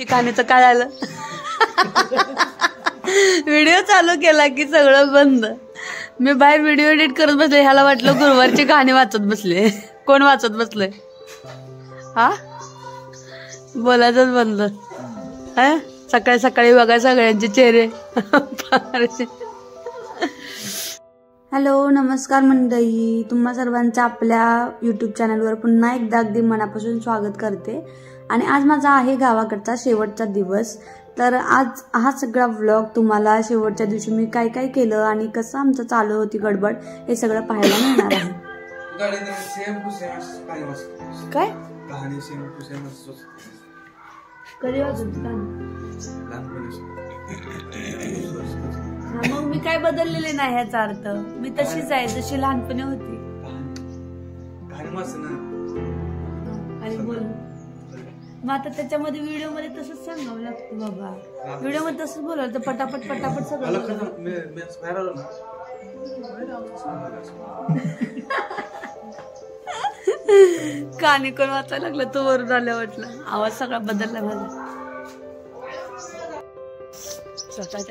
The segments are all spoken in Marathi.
कहाणीचं काय झालं? व्हिडिओ चालू केला की सगळं बंद. मी बाहेर व्हिडिओ एडिट करत बसले, ह्याला वाटलं गुरुवारची कहाणी वाचत बसले. कोण वाचत बसले? हा, बोलायचंच बंद. सकाळी सकाळी बघा सगळ्यांचे चेहरे. हॅलो, नमस्कार मंडळी, तुम्हा सर्वांचं आपल्या यूट्यूब चॅनलवर पुन्हा एकदा अगदी मनापासून स्वागत करते. आणि आज माझा आहे गावाकडचा शेवटचा दिवस. तर आज हा सगळा व्लॉग तुम्हाला शेवटच्या दिवशी मी काय काय केलं आणि कसं आमचं चालू होती गडबड हे सगळं पाहायला मिळणार आहे. काय कधी वाजून मग मी काय बदललेले नाही ह्याचा अर्थ. मी तशीच आहे जशी लहानपणी होती. आणि बोल मग आता त्याच्यामध्ये व्हिडिओ मध्ये तसंच सांगावं लागतं बाबा. व्हिडिओ मध्ये तसंच बोलावं तर पटापट पटापट सगळं. कहाणी कोण वाचायला लागलं तो वरून आल्या वाटलं. आवाज सगळा बदलला माझा.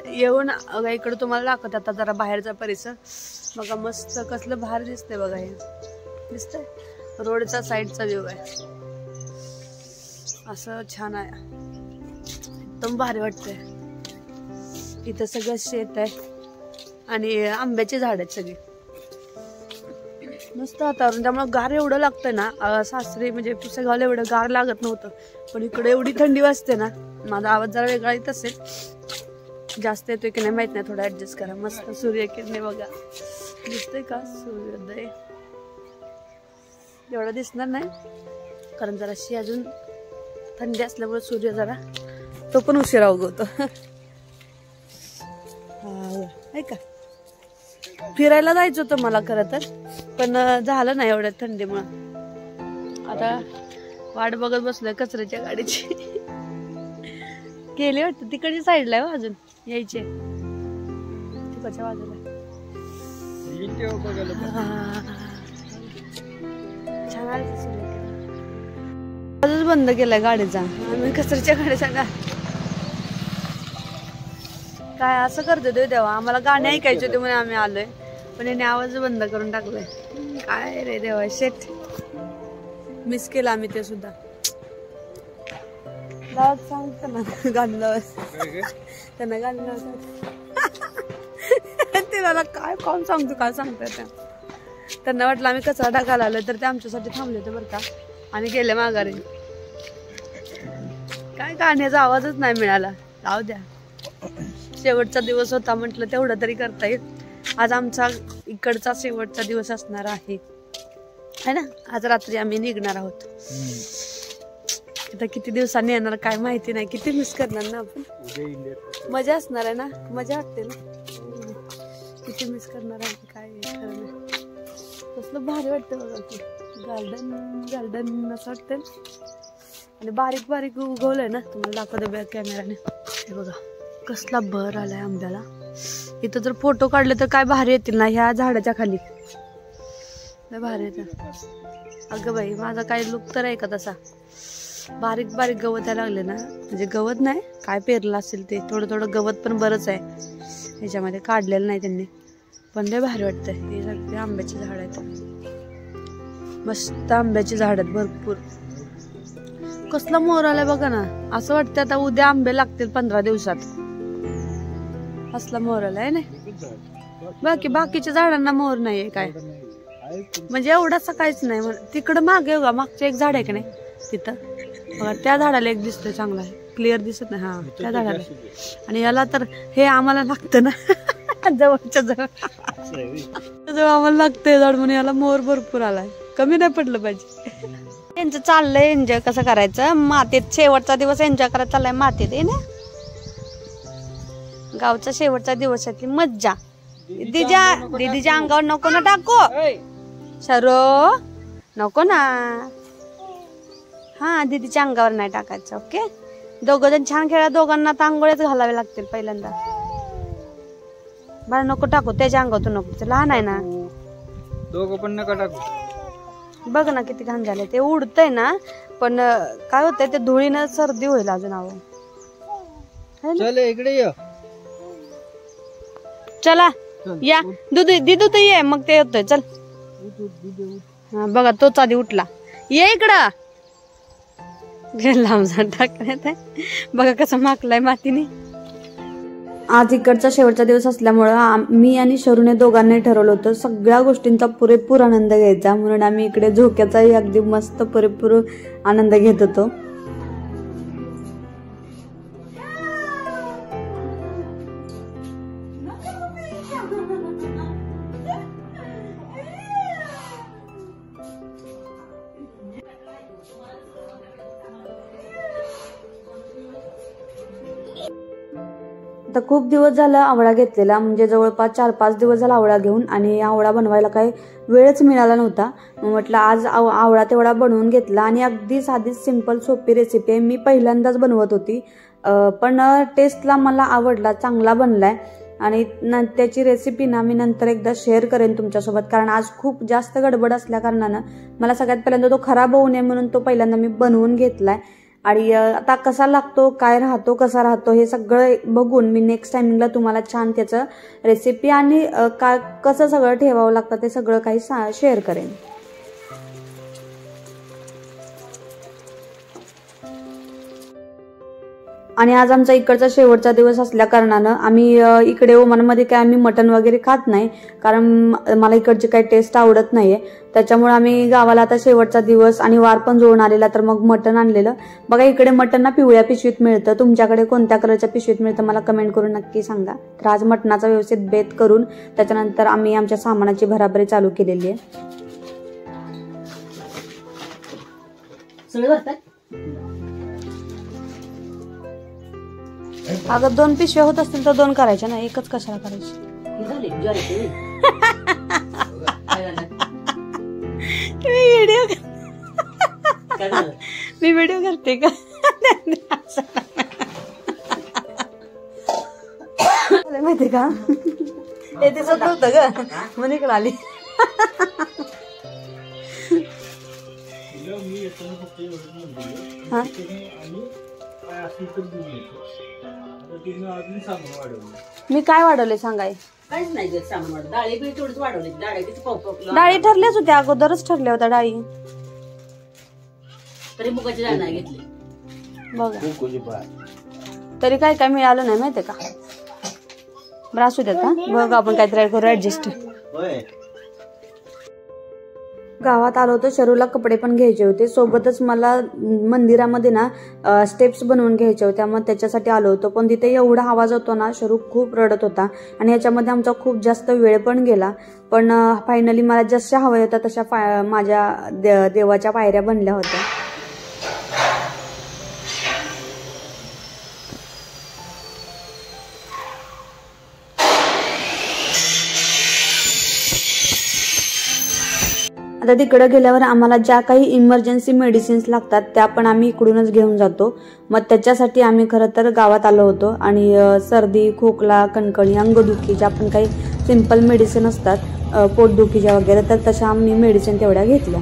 येऊन इकडे तुम्हाला दाखवत आता जरा बाहेरचा परिसर बघा. मस्त कसलं भारी दिसतंय बघा. हे दिसतंय रोडचा साईडचा व्ह्यू आहे. असं छान आहे, एकदम भारी वाटतंय. इथं सगळं शेत आहे आणि आंब्याची झाड आहेत सगळी. मस्त वातावरण, त्यामुळे गार एवढं लागतंय ना. सासरी म्हणजे पुसेगावला एवढं गार लागत नव्हतं, पण इकडे एवढी थंडी वाजते ना. माझा आवाज जरा वेगळा येत असेल, जास्त येतोय की नाही माहित नाही, थोडं ऍडजस्ट करा. मस्त सूर्यकिरणे बघा, दिसतंय का सूर्योदय? एवढं दिसणार नाही कारण जराशी अजून थंडी असल्यामुळे सूर्य जरा तो पण उशिरा उगवतो. ऐका, फिरायला जायचं होतं मला खरं तर, पण झालं नाही एवढ्या थंडीमुळे. आता वाट बघत बसलोय कचऱ्याच्या गाडीची. गेले वाटतं तिकडच्या साईडला आहे अजून यायचे, तिकडच्या बाजूला. छान आजच बंद केलाय गाडीचा. आम्ही कचऱ्याच्या गाडीचा काय असं करतो ते देवा. आम्हाला गाणे ऐकायचे होते म्हणून आम्ही आलोय, पण याने आवाज बंद करून टाकलाय. काय रे देवा, शेट मिस केलं आम्ही ते सुद्धा. सांगतो ना गाणं लावायचं त्यांना, गाणं लावतात तिला काय कोण सांगतो काय सांगतात त्या. त्यांना वाटलं आम्ही कचरा टाकायला आलोय तर ते आमच्यासाठी थांबले होते बरं का, आणि गेले माघारी. काय गाण्याचा आवाजच नाही मिळाला. जाऊ द्या, शेवटचा दिवस होता म्हटलं तेवढं तरी करता येईल. आज आमचा इकडचा शेवटचा दिवस असणार आहे ना. आज रात्री आम्ही निघणार आहोत. आता किती दिवसांनी येणार काय माहिती नाही. किती मिस करणार ना आपण. मजा असणार आहे ना, मजा वाटते ना. किती मिस करणार आहे काय खरं नाही. कसलं भारी वाटतं बघा की गार्डन गार्डन असं वाटतं. आणि बारीक बारीक उगवलंय ना, तुम्हाला दाखवतो बॅक कॅमेराने. हे बघा कसला भर आलाय आंब्याला. इथं जर फोटो काढले तर काय भारी येतील ना ह्या झाडाच्या खाली. लय भारी येतात. अगं बाई, माझा काही लुक तर आहे का तसा. बारीक बारीक गवत यायला लागले ना, म्हणजे गवत नाही काय पेरलं असेल ते. थोडं थोडं गवत पण बरंच आहे ह्याच्यामध्ये, काढलेलं नाही त्यांनी, पण लय भारी वाटतंय. हे सगळे आंब्याची झाड आहेत, मस्त आंब्याची झाड आहेत भरपूर. कसला मोर आलाय बघा ना. असं वाटतं आता उद्या आंबे लागतील 15 दिवसात. असला मोर आलाय ना. बाकीच्या झाडांना मोर नाहीये काय, म्हणजे एवढासा काहीच नाही. तिकडं मागे बघा, मागचं एक झाड आहे का नाही तिथं बघा, त्या झाडाला एक दिसतोय चांगला, क्लिअर दिसत नाही. हा, त्या झाडाला. आणि याला तर हे आम्हाला लागतं ना जवळच्या जवळ आम्हाला लागतंय झाड, म्हणून याला मोर भरपूर आलाय. कमी नाही पडलं पाहिजे. त्यांचं चाललंय एन्जॉय कसं करायचं मातीत. शेवटचा दिवस एन्जॉय करायचा चाललाय मातीत आहे ना. गावचा शेवटचा दिवस आहे ती मज्जा. दीदीच्या अंगावर नको ना टाकू शरो, नको ना. हा, दीदीच्या अंगावर नाही टाकायचं. ओके, दोघं जण छान खेळा. दोघांना तर आंघोळ्याच घालावे लागतील पहिल्यांदा. बरं नको टाकू त्याच्या अंगावर, नको, लहान आहे ना. दोघं पण नका टाकू. बघ ना किती घाण झाले. ते उडतंय ना, पण काय होतंय ते धुळीनं सर्दी होईल अजून. है ना? चल इकडे ये. चला चल, या दूध दिदू तर ये मग ते होतंय. चल उठ, उठ, दीदी, उठ. हा बघा तोच आधी उठला. ये इकडं. लांब जाऊन टाकण्यात आहे. बघा कसं माकलाय मातीने. आज इकडचा शेवटचा दिवस असल्यामुळं मी आणि शरूने दोघांनी ठरवलं होतं सगळ्या गोष्टींचा पुरेपूर आनंद घ्यायचा, म्हणून आम्ही इकडे झोक्याचाही अगदी मस्त पुरेपूर आनंद घेत होतो. आता खूप दिवस झाला आवळा घेतलेला, म्हणजे जवळपास 4-5 दिवस झाला आवळा घेऊन, आणि आवळा बनवायला काही वेळच मिळाला नव्हता. मग म्हटलं आज आवळा तेवढा बनवून घेतला, आणि अगदी साधी सिंपल सोपी रेसिपी आहे. मी पहिल्यांदाच बनवत होती, पण टेस्टला मला आवडला, चांगला बनलाय. आणि त्याची रेसिपी ना मी नंतर एकदा शेअर करेन तुमच्यासोबत, कारण आज खूप जास्त गडबड असल्या कारणानं मला सगळ्यात पहिल्यांदा तो खराब होऊ नये म्हणून तो पहिल्यांदा मी बनवून घेतलाय. आणि आता कसा लागतो, काय राहतो, कसा राहतो हे सगळं बघून मी नेक्स्ट टायमिंगला तुम्हाला छान त्याचं रेसिपी आणि कसं सगळं ठेवावं लागतं ते सगळं काही शेअर करेन. आणि आज आमचा इकडचा शेवटचा दिवस असल्या कारणानं आम्ही इकडे ओमानमध्ये काय आम्ही मटण वगैरे खात नाही, कारण मला इकडची काही टेस्ट आवडत नाहीये. त्याच्यामुळे आम्ही गावाला आता शेवटचा दिवस आणि वार पण जुळून आलेला, तर मग मटण आणलेलं. बघा इकडे मटण ना पिवळ्या पिशवीत मिळतं. तुमच्याकडे कोणत्या कलरच्या पिशवीत मिळतं मला कमेंट करून नक्की सांगा. तर आज मटणाचा व्यवस्थित बेत करून त्याच्यानंतर आम्ही आमच्या सामानाची भराभरी चालू केलेली आहे. अगं 2 पिशव्या होत असतील तर 2 करायच्या ना, एकच कशाला करायची. मी व्हिडिओ करते का माहितीये का, हे दिसत नव्हतं ग म्हणून इकडे आली. हा मी काय वाढवले सांगाय? काहीच नाही सामान वाढवलं. डाळी बी थोडीच वाढवली. डाळी ठरल्याच होत्या, अगोदरच ठरल्या होत्या डाळी. तरी मुगाची डाळ नाही घेतली. बघा तरी काय काय मिळालं नाही माहितीये का. बरं असू देत का, बघ आपण काहीतरी करू ऍडजस्ट. गावात आलो होतो, शरूला कपडे पण घ्यायचे होते, सोबतच मला मंदिरामध्ये ना स्टेप्स बनवून घ्यायच्या होत्या, मग त्याच्यासाठी आलो होतो. पण तिथे एवढा आवाज होतो ना, शरू खूप रडत होता आणि याच्यामध्ये आमचा खूप जास्त वेळ पण गेला. पण फायनली मला जशा हव्या होत्या तशा माझ्या देवाच्या पायऱ्या बनल्या होत्या. आता तिकडे गेल्यावर आम्हाला ज्या काही इमर्जन्सी मेडिसिन्स लागतात त्या पण आम्ही इकडूनच घेऊन जातो. मग त्याच्यासाठी आम्ही खरं तर गावात आलो होतो. आणि सर्दी, खोकला, कणकणी, अंगदुखी ज्या पण काही सिंपल मेडिसिन असतात पोटदुखीच्या वगैरे, तर तशा आम्ही मेडिसिन तेवढ्या घेतल्या.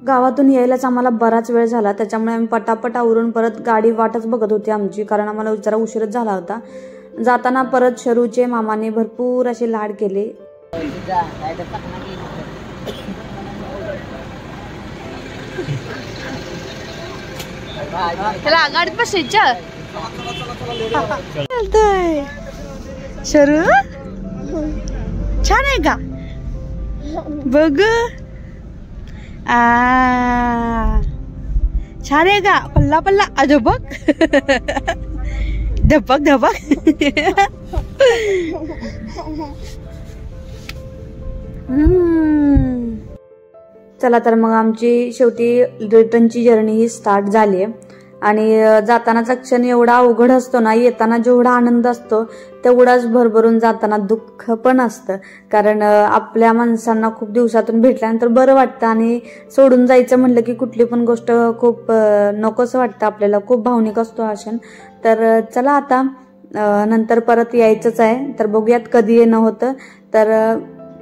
गावातून यायलाच आम्हाला बराच वेळ झाला, त्याच्यामुळे आम्ही पटापट आवरून परत गाडी वाटच बघत होती आमची, कारण आम्हाला जरा उशीरच झाला होता. जाताना परत शरूचे मामाने भरपूर असे लाड केले. गाडीत बसायच्या शरू छान आहे का बघ. छान आहे का, पल्ला पल्ला अजो बघ धपक धपक. चला तर मग आमची शेवटी रिटर्नची जर्नी ही स्टार्ट झाली आहे. आणि जातानाचा क्षण एवढा अवघड असतो ना, येताना जेवढा आनंद असतो तेवढाच भरभरून जाताना दुःख पण असतं. कारण आपल्या माणसांना खूप दिवसातून भेटल्यानंतर बरं वाटतं, आणि सोडून जायचं म्हटलं की कुठली पण गोष्ट खूप नकोसं वाटतं आपल्याला, खूप भावनिक असतो हा क्षण. तर चला आता नंतर परत यायचंच आहे, तर बघूयात कधी येणं होतं. तर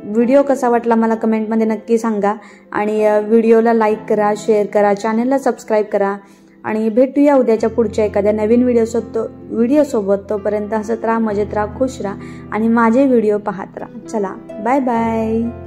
व्हिडिओ कसा वाटला मला कमेंटमध्ये नक्की सांगा आणि व्हिडिओला लाईक करा, शेअर करा, चॅनलला सबस्क्राईब करा आणि भेटूया उद्याच्या पुढच्या एखाद्या नवीन व्हिडिओसोबत. तोपर्यंत हसत राहा, मजेत राहा, खुश राहा आणि माझे व्हिडिओ पाहत राहा. चला बाय बाय.